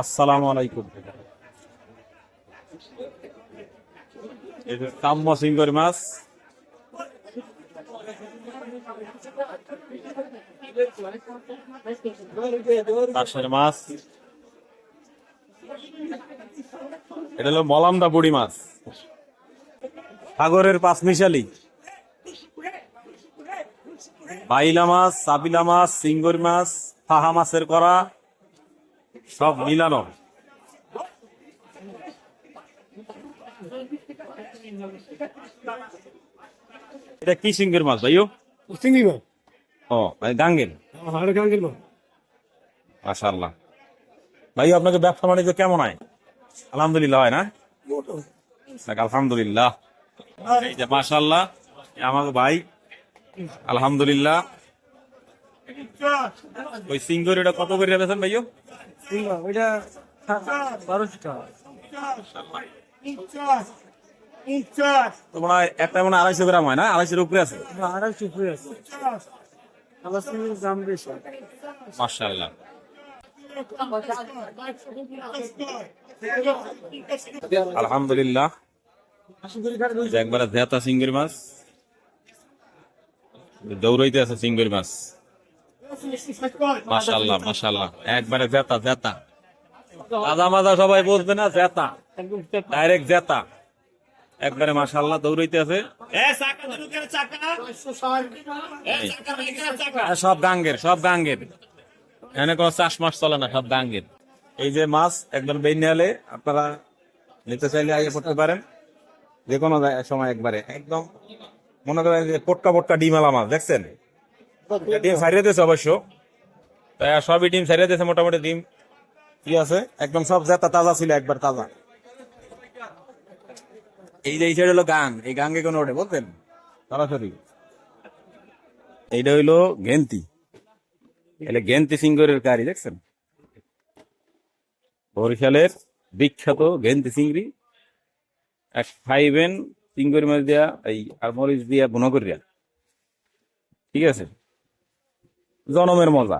আসসালামু আলাইকুম। এই যে কাম্য সিঙ্গর মাছ, তাসের মাছ, এটা হলো মলামদা বুড়ি মাছ, সাগরের পাঁচমিশালি, বাইলা মাছ, চাপিলা মাছ, সিঙ্গর মাছ, ফাহা মাছের করা, সব মিলানো। এটা কি সিঙ্গের মাছ ভাইও? চিংড়ি মাছ। ও গাঙ্গের। আর গাঙ্গের মাছ। মাশাআল্লাহ। ভাই আপনাকে ব্যবসা বাণিজ্য কেমন হয়? আলহামদুলিল্লাহ হয় না? যাক, আলহামদুলিল্লাহ। এই যে মাশাআল্লাহ, আমাকে ভাই আলহামদুলিল্লাহ। ওই সিঙ্গর এটা কত করে বেচেন ভাইও? ওইটা 1200 টাকা। তো মনে হয় একটা মনে হয় 250 গ্রাম হয় না? 250-এর উপরে আছে। 250 করে আছে। আবার চিংড়ির দাম বেশি। মাশাআল্লাহ। আলহামদুলিল্লাহ। যে একবারে জেতা সিঙ্গির মাছ, দৌড়াইতে আছে সিঙ্গির মাছ। মাশাআল্লাহ মাশাআল্লাহ, একবারে জেতা জেতা, তাজা মাজা সবাই বলবে না, জেতা ডাইরেক্ট জেতা, একবারে মাশাআল্লাহ দৌড়াইতে আছে। সব গাঙ্গের, সব গাঙ্গের, এখানে কোনো চাষ মাস চলে না, সব গাঙ্গের। এই যে মাছ একদম বেইনে হলে আপনারা নিতে চাইলে আগে করতে পারেন, যে কোনো সময় একবারে একদম মনে করেন যে পটকা পটকা ডিমালা মাছ দেখছেন, ডিম ছাড়িয়ে দিয়েছে অবশ্য, তাই সবই ডিম ছাড়িয়ে দিয়েছে মোটামুটি, ডিম কি আছে একদম সব জেতা তাজা ছিল, একবার তাজা। এই যে এই সাইড হলো গাং, এই গাঙ্গে কোনো ওঠে বলতেন সরাসরি। এইটা হইলো গেন্তি, এলে গেন্তি সিঙ্গরের কারি দেখছেন, বরিশালের বিখ্যাত গেন্তি চিংড়ি। এক খাইবেন চিংড়ি মাছ দিয়া এই আর মরিচ দিয়া গুণ করিয়া, ঠিক আছে, জনমের মজা।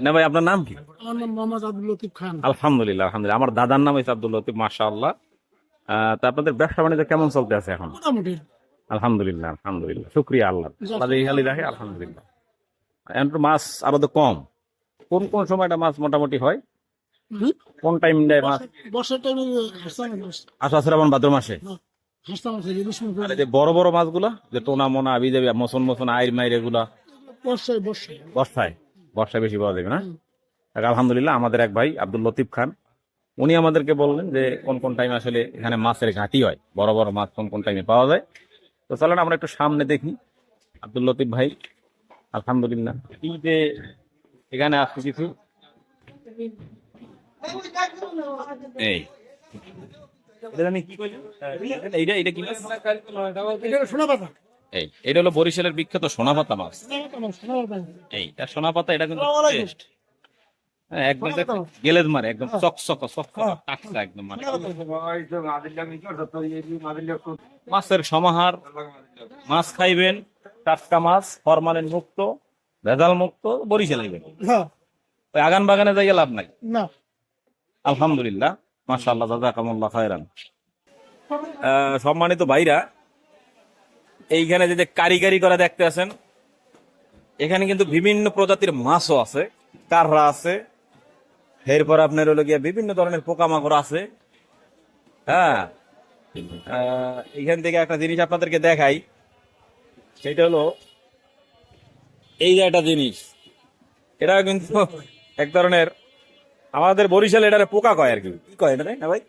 না ভাই আপনার নাম কি? আমার নাম মোহাম্মদ আব্দুল লতিফ খান। আলহামদুলিল্লাহ আলহামদুলিল্লাহ, আমার দাদার নাম হচ্ছে আব্দুল লতিফ। মাশাআল্লাহ। তা আপনাদের ব্যবসা বাণিজ্য কেমন চলতে আছে এখন? মোটামুটি। আলহামদুলিল্লাহ আলহামদুলিল্লাহ, শুক্রিয়া আল্লাহ, আল্লাহ এই হালি রাখে, আলহামদুলিল্লাহ। এখন তো মাছ আরো তো কম, কোন কোন সময়টা মাছ মোটামুটি হয়, কোন টাইম দেয় মাছ? বর্ষার টাইমে হাসতাম। আষাঢ় শ্রাবণ ভাদ্র মাসে। হাসতাম আর এই যে বড় বড় মাছগুলা, যে টোনা মোনা আবি যাবি মসন মসন আইর মাইর, এগুলা বর্ষায় বর্ষায়। বর্ষায়, বর্ষায় বেশি পাওয়া যাবে না? আলহামদুলিল্লাহ, আমাদের এক ভাই আব্দুল লতিফ খান, উনি আমাদেরকে বললেন যে কোন কোন টাইমে আসলে এখানে মাছের ঘাঁটি হয়, বড় বড় মাছ কোন কোন টাইমে পাওয়া যায়। তো চলেন আমরা একটু সামনে দেখি আব্দুল লতিফ ভাই। আলহামদুলিল্লাহ, এই যে এখানে আসছে কিছু, এই এটা আমি কি কইলাম, এইটা এইটা কি মাছ? শোনা পাতা। এই এটা হলো বরিশালের বিখ্যাত সোনাপাতা মাছ। এইটা সোনাপাতা, এটা কিন্তু টেস্ট একদম গেলেজ মারে, একদম চকচক চকচক টাটকা একদম, মানে মাছের সমাহার। মাছ খাইবেন টাটকা মাছ, ফরমালিন মুক্ত, ভেজাল মুক্ত, বরিশাল আইবেন, ওই আগান বাগানে যাইয়া লাভ নাই। না। আলহামদুলিল্লাহ মাশাআল্লাহ, জাযাকামুল্লাহ খায়রান। সম্মানিত ভাইরা, এইখানে যে কারিগরি করা দেখতে আছেন, এখানে কিন্তু বিভিন্ন প্রজাতির মাছও আছে, কাররা আছে, এরপর আপনার হলো গিয়া বিভিন্ন ধরনের পোকামাকড় আছে। হ্যাঁ, এখান থেকে একটা জিনিস আপনাদেরকে দেখাই, সেটা হলো এই যে একটা জিনিস, এটা কিন্তু এক ধরনের আমাদের বরিশালে এটারে পোকা কয় আর কি, কি কয় এটা, তাই না ভাই?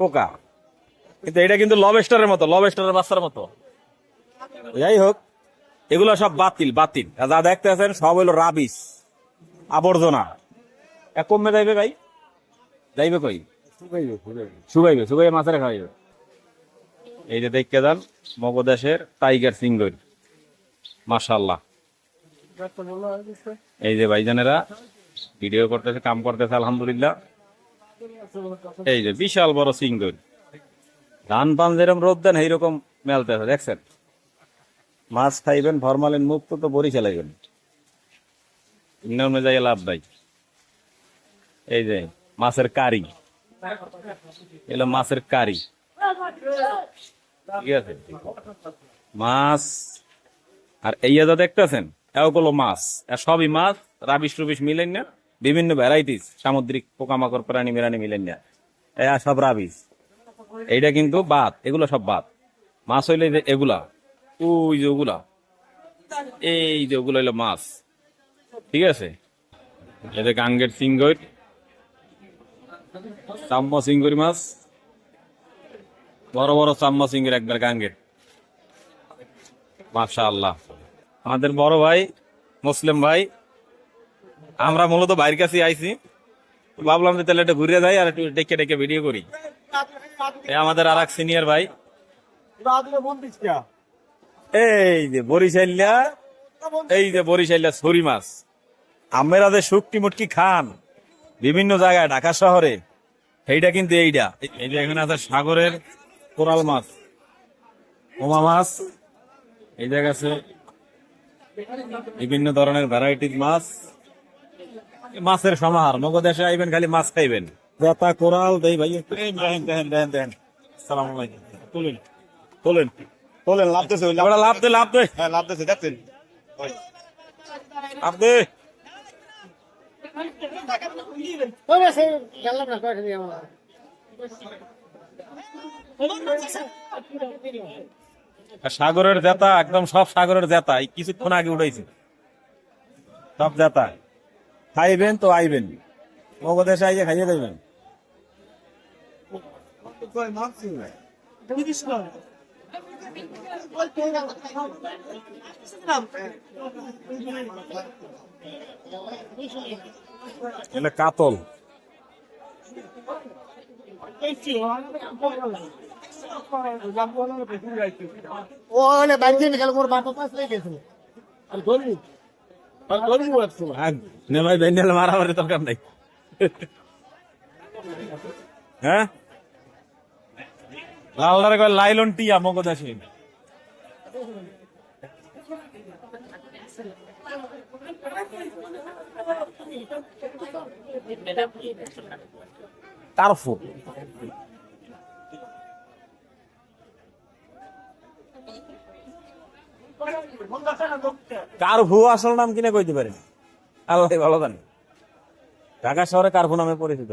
পোকা। কিন্তু এটা কিন্তু লবস্টারের মতো, লবস্টারের বাচ্চার মতো। যাই হোক, এগুলো সব বাতিল বাতিল, যা দেখতে আছেন সব হইলো রাবিশ, আবর্জনা। কমে যাইবে ভাই, যাইবে কই? শুকাইবে, শুকাইবে মাছের খাইবে। এই যে দেখতে যান মগদেশের টাইগার সিঙ্গর, মাশাআল্লাহ। এই যে ভাইজানেরা ভিডিও করতেছে, কাম করতেছে, আলহামদুলিল্লাহ। এই যে বিশাল বড় সিঙ্গর, ধান পান যেরকম রোদ দেন এইরকম মেলতেছে, দেখছেন? মাছ খাইবেন ফরমালিন মুক্ত, তো বরিশাল আইবেন, যাই লাভ নাই। এই যে মাছের কারি, এগুলো মাছের কারি। ঠিক আছে, মাছ। আর এই যা দেখতেছেন এগুলো মাছ, সবই মাছ, রাবিশ রুবিশ মিলেন না, বিভিন্ন ভ্যারাইটিস সামুদ্রিক পোকামাকড় প্রাণী মেরানি মিলেন না, সব রাবিশ। এইটা কিন্তু বাদ, এগুলো সব বাদ। মাছ হইলে যে এগুলা, ওই যে ওগুলা, এই যে ওগুলো হইলো মাছ। ঠিক আছে, এই যে গাঙ্গের সিঙ্গর, চাম্মা সিঙ্গুরি মাছ, বড় বড় চাম্মা সিঙ্গুর একবার গাঙ্গের। মাশাআল্লাহ, আমাদের বড় ভাই মুসলিম ভাই, আমরা মূলত বাইরের কাছে আইছি, ভাবলাম যে তাহলে একটু ঘুরে যাই আর একটু ডেকে ডেকে ভিডিও করি। এই আমাদের আর এক সিনিয়র ভাই, এই যে বরিশাইলা, এই যে বরিশাইলা ছুরি মাছ। আমরা যে শুটকি মুটকি খান বিভিন্ন জায়গায় ঢাকা শহরে, এইটা কিন্তু এইটা। এই যে এখানে আছে সাগরের কোরাল মাছ, ওমা মাছ, এই জায়গা আছে বিভিন্ন ধরনের ভ্যারাইটিস মাছ। মাছের সমাহার, মগো দেশে আইবেন খালি মাছ খাইবেন। জেতা কোরাল দেই ভাই, দেন সালাম আলাইকুম। তুলেন তুলেন তুলেন, লাভ দেছে, লাভ দে, লাভ দে, হ্যাঁ লাভ দেছে, দেখছেন লাভ দে। সাগরের জেতা, একদম সব সাগরের জেতা, এই কিছুক্ষণ আগে উঠাইছে সব জেতা। খাইবেন তো আইবেন, মগো দেশে আইয়ে খাইয়ে দেবেন। এলে কাতল, ভাই বেঞ্জালে মারামারি দরকার নাই। হ্যাঁ, লালদারে কয় লাইলন টিয়া মগো দেশে। কার্ফু, কার্ফু আসল নাম কিনে কইতে পারেন, আল্লাহ ভালো জানে। ঢাকা শহরে কার্ফু নামে পরিচিত।